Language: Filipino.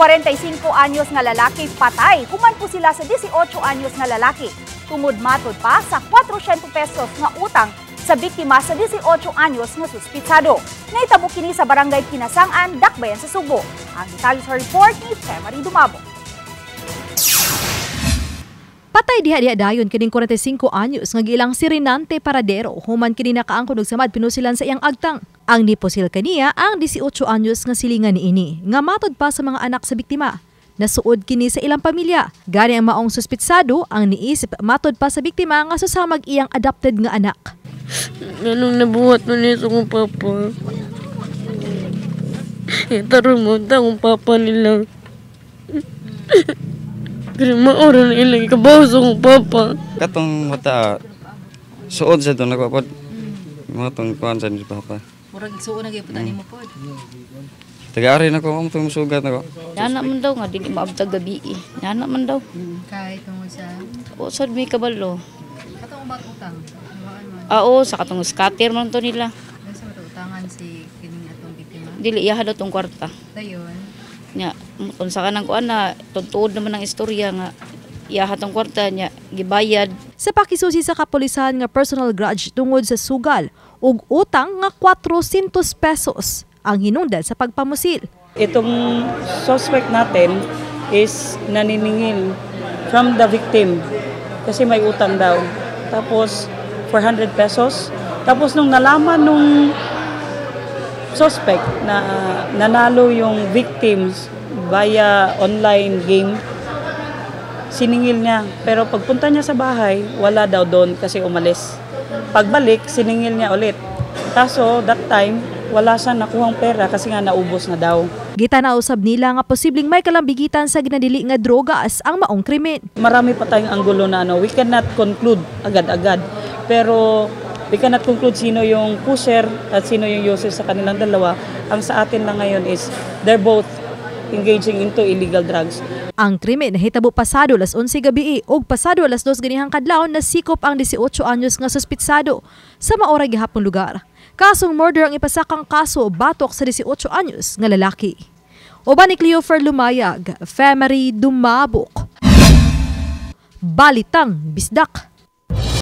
45 anyos nga lalaki patay. Human po sila sa 18 anyos nga lalaki. Tungod matod pa sa 400 pesos nga utang sa biktima sa 18 anyos nga suspitsado. Nahitabo kini sa barangay Kinasangan, Dakbayan sa Subo. Ang detalye sa report ni Femari Dumabo. Patay diha dayon kining 45 anyos nga gilang si Renante Paradero human kini nakaangkon og samad pinusilan sa iyang agtang. Ang niposil kaniya ang 18 anyos nga silingan niini nga matod pa sa mga anak sa biktima. Nasuod kini sa ilang pamilya. Gani ang maong suspitsado ang niisip matod pa sa biktima nga susamag iyang adopted nga anak. Anong nabuhat mo niya sa kong papa? Tarong mo akong papa nila. Pero maoran na ilang ikabaw sa kong papa. Katong mata, suod sa doon nagpapod. Mga itong kuhan sa ni papa. Murag suod na giputan nimo pod. Tagarin ako, ang itong sugat ako. Yana man daw nga, dili maabtag gabi eh. Yana man daw. Kahit tungod sa... O, sad may kabalo. Katong ubat utang? Oo, sa katong scatter man to nila. Sa matutangan si kining atong biktima? Dili, iyaha daw tong kwarta. Dayon? Nya, kung sa kanang kuan na, tutuod naman ang istorya nga, iyaha tong kwarta niya, gibayad. Sa pakisusi sa kapulisan nga personal grudge tungod sa sugal ug utang nga 400 pesos ang hinungdan sa pagpamusil. Itong suspect natin is naniningil from the victim kasi may utang daw. Tapos 400 pesos. Tapos nung nalaman nung suspect na nanalo yung victims via online game, siningil niya. Pero pagpunta niya sa bahay, wala daw doon kasi umalis. Pagbalik, siningil niya ulit. Kaso that time, wala siya nakuhang pera kasi nga naubos na daw. Gitanausab nila nga posibleng may kalambigitan sa ginadili nga drogas ang maong krimen. Marami pa tayong anggulo na we cannot conclude agad-agad. Pero we cannot conclude sino yung pusher at sino yung user sa kanilang dalawa. Ang sa atin lang ngayon is they're both engaging into illegal drugs. Ang krimen nahitabo pasado alas 11 gabi ug pasado alas 2 ganihang kadlaw na sikop ang 18 anyos nga suspitsado sa maoray gihapong lugar. Kasong murder ang ipasakang kaso batok sa 18 anyos nga lalaki. Uban ni Cleofer Lumayag, Femari Dumabok. Balitang Bisdak.